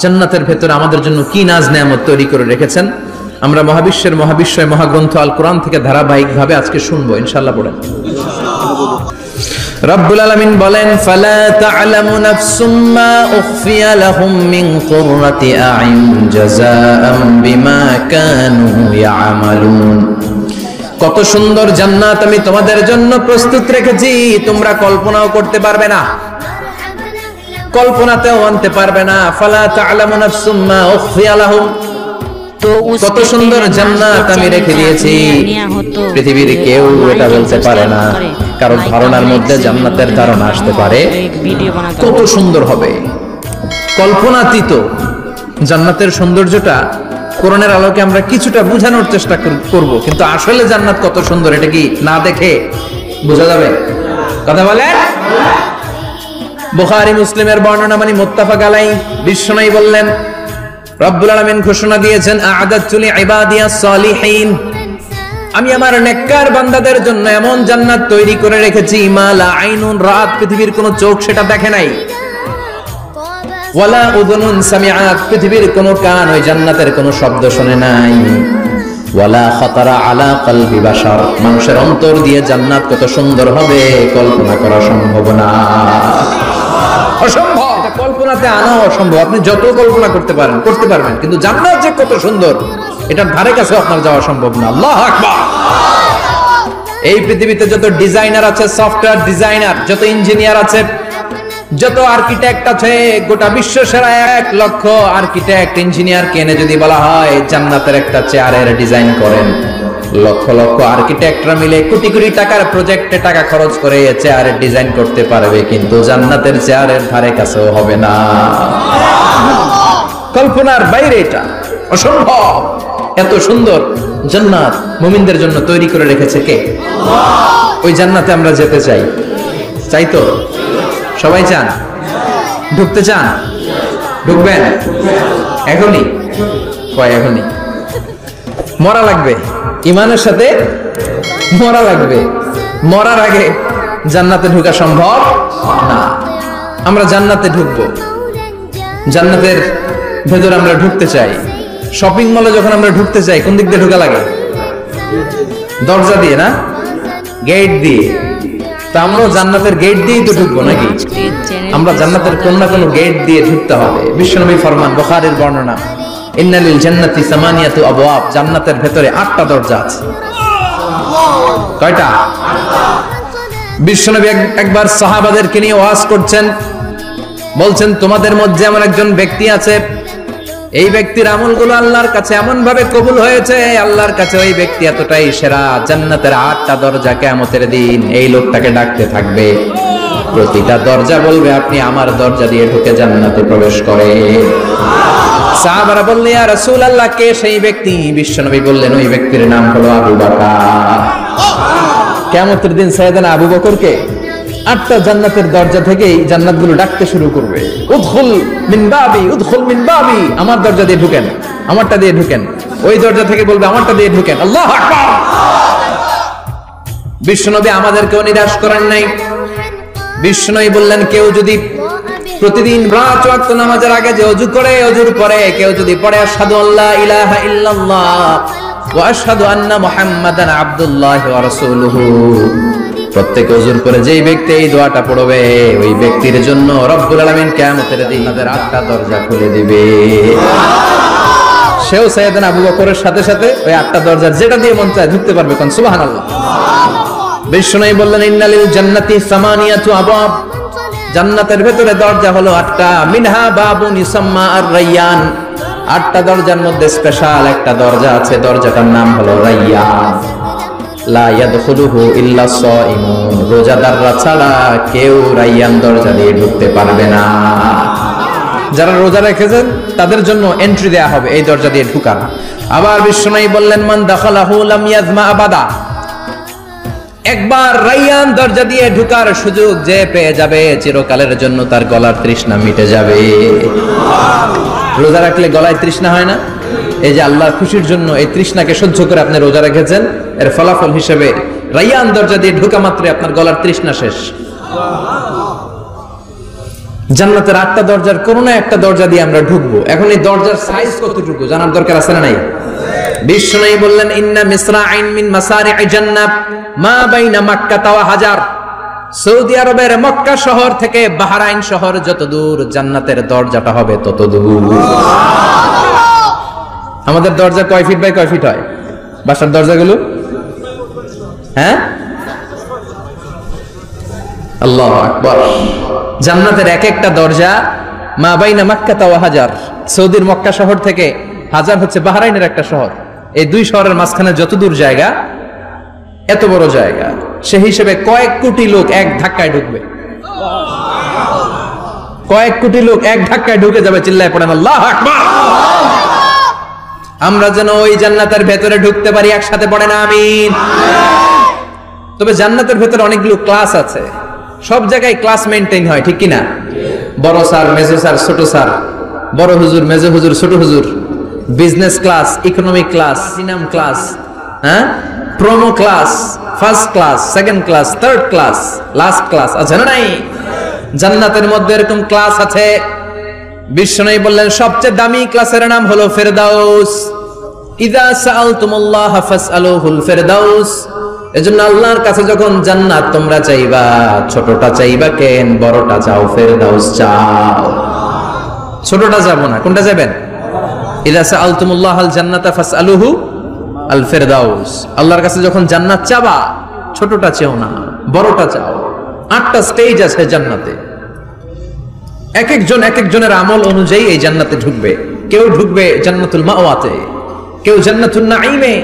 জান্নাতের ভেতরে আমাদের জন্য কি নাজ নেয়ামত তৈরি করে রেখেছেন আমরা মহাবিশ্বয় মহাগ্রন্থ আল কোরআন থেকে ধারাবাহিকভাবে আজকে শুনবো ইনশাআল্লাহ। পড়েন। রব্বুল আলামিন বলেন, ফালা তা'লামু নাফসুম মা উখফিয়া লাহুম মিন কুররাতি আ'ইন জাযাআম বিমা কানু ইয়া'মালুন। কত সুন্দর জান্নাত আমি তোমাদের জন্য প্রস্তুত রেখেছি, তোমরা কল্পনাও করতে পারবে না, কল্পনাতেও আনতে পারবে না। ফালা তা'লামু নাফসুম মা উখফিয়া লাহুম, কত সুন্দর জান্নাত আমি রেখে দিয়েছি, পৃথিবীর কেউ এটা বলতে পারে না, কারণ ধারণার মধ্যে জান্নাতের ধারণা আসতে পারে কত সুন্দর হবে। কল্পনাতীত জান্নাতের সৌন্দর্যটা কোরআনের আলোকে আমরা কিছুটা বোঝানোর চেষ্টা করব, কিন্তু আসলে জান্নাত কত সুন্দর এটা কি না দেখে বোঝা যাবে? কথা বলে। বুখারী মুসলিমের বর্ণনা মানে মুত্তাফাক আলাইহি, বিশ্বনবী বললেন, রব্বুল আলামিন ঘোষণা দিয়েছেন, আ'আদাতু লিইবাদিয়াস সালিহিন, আমি আমার নেককার বান্দাদের জন্য এমন জান্নাত তৈরি করে রেখেছি, মা লা আইনুন রাত, পৃথিবীর কোন চোখ সেটা দেখে নাই, ওয়ালা উযুনুন সামিআত, পৃথিবীর কোন কান ওই জান্নাতের কোন শব্দ শুনে নাই, ওয়ালা খাতারা আলা কলবি বাশার, মানুষের অন্তর দিয়ে জান্নাত কত সুন্দর হবে কল্পনা করা সম্ভব না, অসম্ভব। এটা কল্পনাতে আনা অসম্ভব, আপনি যত কল্পনা করতে পারবেন, কিন্তু জান্নাত যে কত সুন্দর এটার ধারে কাছে আপনার যাওয়া সম্ভব না। আল্লাহু আকবার। এই পৃথিবীতে যত ডিজাইনার আছে, সফটওয়্যার ডিজাইনার, যত ইঞ্জিনিয়ার আছে, যত আর্কিটেক্ট আছে, গোটা বিশ্ব সেরা 1 লক্ষ আর্কিটেক্ট ইঞ্জিনিয়ার কেনে যদি বলা হয় জান্নাতের একটা চেয়ারের ডিজাইন করেন, লক্ষ লক্ষ আর্কিটেক্টরা মিলে কোটি কোটি টাকার প্রজেক্টে টাকা খরচ করে চেয়ারের ডিজাইন করতে পারবে, কিন্তু জান্নাতের চেয়ারের ধারে কাছেও হবে না। কল্পনার বাইরে, এটা অসম্ভব। এত সুন্দর জান্নাত মুমিনদের জন্য তৈরি করে রেখেছে কে? ওই জান্নাতে আমরা যেতে চাই, চাই তো? সবাই চান? ঢুকতে চান? ঢুকবেন এখনই? কয় এখনই? মরা লাগবে, ইমানের সাথে মরা লাগবে, মরার আগে জান্নাতে ঢোকা সম্ভব না। আমরা জান্নাতে ঢুকবো, জান্নাতের ভেতর আমরা ঢুকতে চাই। শপিং মলে যখন আমরা ঢুকতে চাই কোন দিক দিয়ে ঢোকা লাগে? দরজা দিয়ে না, গেট দিয়ে। তা আমরাও জান্নাতের গেট দিয়েই তো ঢুকবো নাকি? আমরা জান্নাতের কোন না কোন গেট দিয়ে ঢুকতে হবে। বিশ্বনবী ফরমান, বুখারীর বর্ণনা, ইন্নালিল জান্নাতি সামানিয়াতু আবওয়াব, জান্নাতের ভেতরে 8টা দরজা আছে। কয়টা? বিশ্বনবী একবার সাহাবাদেরকে নিয়ে ওয়াজ করছেন, বলছেন, তোমাদের মধ্যে এমন একজন ব্যক্তি আছে, এই ব্যক্তির আমলগুলো আল্লাহর কাছে এমন ভাবে কবুল হয়েছে, আল্লাহর কাছে ওই ব্যক্তি এতটাই সেরা, জান্নাতের 8টা দরজা কিয়ামতের দিন এই লোকটাকে ডাকতে থাকবে, প্রতিটা দরজা বলবে আপনি আমার দরজা দিয়ে ঢুকে জান্নাতে প্রবেশ করে। সাহাবারা বললেন, ইয়া রাসূলুল্লাহ, কে সেই ব্যক্তি? বিশ্বনবী বললেন, ওই ব্যক্তির নাম হলো আবু বকর। কিয়ামতের দিন সাইয়েদনা আবু বকরকে 8টা জান্নাতের দরজা থেকেই জান্নাতগুলো ডাকতে শুরু করবে, উদখুল মিন বাবি, উদখুল মিন বাবি, আমার দরজা দিয়ে ঢুকেন, আমারটা দিয়ে ঢুকেন। ওই দরজা থেকে বলবে আমারটা দিয়ে ঢুকেন। আল্লাহু আকবার। বিশ্বনবী আমাদেরকেও নিরাশ করেন নাই। বিশ্বনবী বললেন, কেউ যদি প্রতিদিন 5 ওয়াক্ত নামাজের আগে যে ওযু করে, ওযুর পরে কেউ যদি পড়ে আশহাদু আল্লা ইলাহা ইল্লাল্লাহ ওয়া আশহাদু আন্না মুহাম্মাদান আবদুল্লাহি ওয়া রাসূলুহু, প্রত্যেক ওযুর পরে যেই ব্যক্তি এই দোয়াটা পড়বে, ওই ব্যক্তির জন্য রব্বুল আলামিন কিয়ামতের দিন তাদের 8টা দরজা খুলে দিবে। সেও সাইয়েদনা আবু বকরের সাথে সাথে ওই 8টা দরজার যেটা দিয়ে মন চায় ঢুকতে পারবে। কোন সুবহানাল্লাহ। বিশ্বনবী বললেন, ইন্নালিল জান্নাতি সামানিয়াতু আবওয়াব, জান্নাতের ভেতরে দরজা হলো 8টা, মিনহা বাবুন ইউসাম্মা আর-রায়্যান, 8টা দরজার মধ্যে স্পেশাল একটা দরজা আছে, দরজাটার নাম হলো রায়্যান। লা ইয়াদখুলুহু ইল্লা সাইমুন, রোজাদাররা ছাড়া কেউ রায়্যান দরজা দিয়ে ঢুকতে পারবে না। যারা রোজা রেখেছেন তাদের জন্য এন্ট্রি দেয়া হবে এই দরজা দিয়ে ঢুকার। আবার বিশ্বনবী বললেন, মান দাখালাহু লাম ইয়াজমা আবাদা, একবার রায়্যান দরজা দিয়ে ঢুকার সুযোগ যে পেয়ে যাবে, চিরকালের জন্য তার গলার তৃষ্ণা মিটে যাবে। রোজা রাখলে গলায় তৃষ্ণা হয় না? এই যে আল্লাহর খুশির জন্য এই তৃষ্ণাকে সহ্য করে আপনি রোজা রেখেছেন, এর ফলাফল হিসেবে রায়্যান দরজা দিয়ে ঢোকা মাত্রই আপনার গলার তৃষ্ণা শেষ। জান্নাতের 8টা দরজার কোন না একটা দরজা দিয়ে আমরা ঢুকবো। এখন এই দরজার সাইজ কতটুকু জানার দরকার আছে না নাই? বিশ্বনবী বললেন, ইন্না মিসরাইন মিন মাসারি'i জান্নাত মা বাইনা মাক্কা ওয়া হাজার। সৌদি আরবের মক্কা শহর থেকে বাহরাইন শহর যত দূর, জান্নাতের দরজাটা হবে তত দূর। আমাদের দরজা কয় ফিট বাই কয় ফিট হয় বাসার দরজাগুলো? হ্যাঁ, আল্লাহু আকবার। জান্নাতের এক একটা দরজা মা বাইনা মাক্কা ওয়া হাজার। সৌদির মক্কা শহর থেকে হাজার হচ্ছে বাহরাইনের একটা শহর। এই দুই শহরের মাঝখানে যত দূর জায়গা, এত বড় জায়গা, সেই হিসেবে কয়েক কোটি লোক এক ধাক্কায় ঢুকবে। কয়েক কোটি লোক এক ধাক্কায় ঢুকে যাবে। চিল্লায় পড়েন আল্লাহু আকবার। আমরা যেন ওই জান্নাতের ভেতরে ঢুকতে পারি, একসাথে পড়েন আমিন। তবে জান্নাতের ভেতরে অনেকগুলো ক্লাস আছে, সব জায়গায় ক্লাস মেইনটেইন হয়, ঠিক কিনা? বড় স্যার, মেজো স্যার, ছোট স্যার, বড় হুজুর, মেজো হুজুর, ছোট হুজুর, business class, economic class, platinum class, হ্যাঁ, promo class, first class, second class, third class, last class আছে না নাই? জান্নাতের মধ্যে এরকম ক্লাস আছে। বিশ্বনবী বললেন সবচেয়ে দামি ক্লাসের নাম হলো ফেরদাউস। ইযা সাআলতুমুল্লাহ ফাসআলুহুল ফেরদাউস। এজন্য আল্লাহর কাছে যখন জান্নাত তোমরা চাইবা, ছোটটা চাইবা কেন, বড়টা চাও, ফেরদাউস চাও। ছোটটা যাবো না, কোনটা যাবেন? ইযা সাআলতুমুল্লাহ আল জান্নাতা ফাসআলুহু আল ফেরদাউস। আল্লাহর কাছে যখন জান্নাত চাবা, ছোটটা চাও না, বড়টা চাও। 8টা স্টেজ আছে জান্নাতে। এক একজনের আমল অনুযায়ী এই জান্নাতে ঢুকবে। কেউ ঢুকবে জান্নাতুল মাওয়াতে, কেউ জান্নাতুল নাঈমে,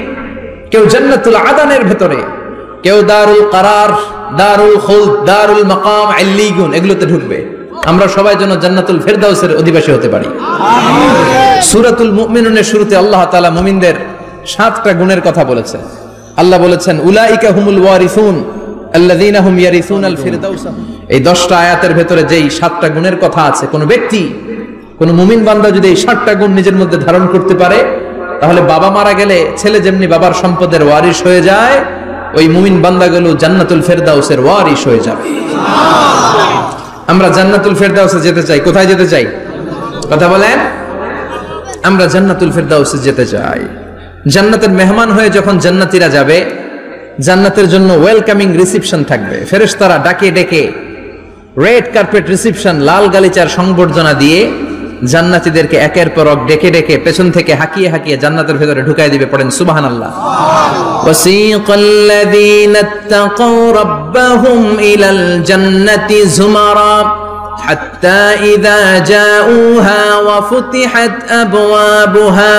কেউ জান্নাতুল আদানের ভেতরে, কেউ দারুল কারার, দারুল খুলদ, দারুল মাকাম, আল্লিগুন, এগুলোতে ঢুকবে। আমরা সবাই যেন জান্নাতুল ফেরদাউসের অধিবাসী হতে পারি। সূরাতুল মুমিনুনের শুরুতে আল্লাহ তাআলা মুমিনদের 7টা গুণের কথা বলেছেন। আল্লাহ বলেছেন উলাইকা হুমুল ওয়ারিসুন আল্লাযীনা হুম ইয়ারিসুনাল ফিরদাউস। এই 10টা আয়াতের ভেতরে যেই 7টা গুণের কথা আছে, কোন ব্যক্তি, কোন মুমিন বান্দা যদি এই 7টা গুণ নিজের মধ্যে ধারণ করতে পারে, তাহলে বাবা মারা গেলে ছেলে যেমনি বাবার সম্পদের ওয়ারিশ হয়ে যায়, ওই মুমিন বান্দাগুলো জান্নাতুল ফেরদাউসের ওয়ারিশ হয়ে যাবে। আমরা জান্নাতুল ফেরদাউসে যেতে চাই। কোথায় যেতে চাই? কথা বলেন। আমরা জান্নাতুল ফেরদাউসে যেতে চাই। জান্নাতের মেহমান হয়ে যখন জান্নাতীরা যাবে, জান্নাতের জন্য ওয়েলকামিং রিসিপশন থাকবে। ফেরেশতারা ডাকে ডেকে রেড কার্পেট রিসিপশন, লাল গালিচার সংবর্ধনা দিয়ে জান্নাতীদেরকে একের পর এক ডেকে ডেকে পেছন থেকে হাঁকিয়ে হাঁকিয়ে জান্নাতের ভেতরে ঢুকাই দিবে। পড়েন সুবহানাল্লাহ। ওয়াসিকাল্লাযীনা ইত্তাকাউ রাব্বাহুম ইলাল জান্নাতি যুমারা হাত্তা ইযা জাউহা ওয়া ফুতিহাত আবওয়াবুহা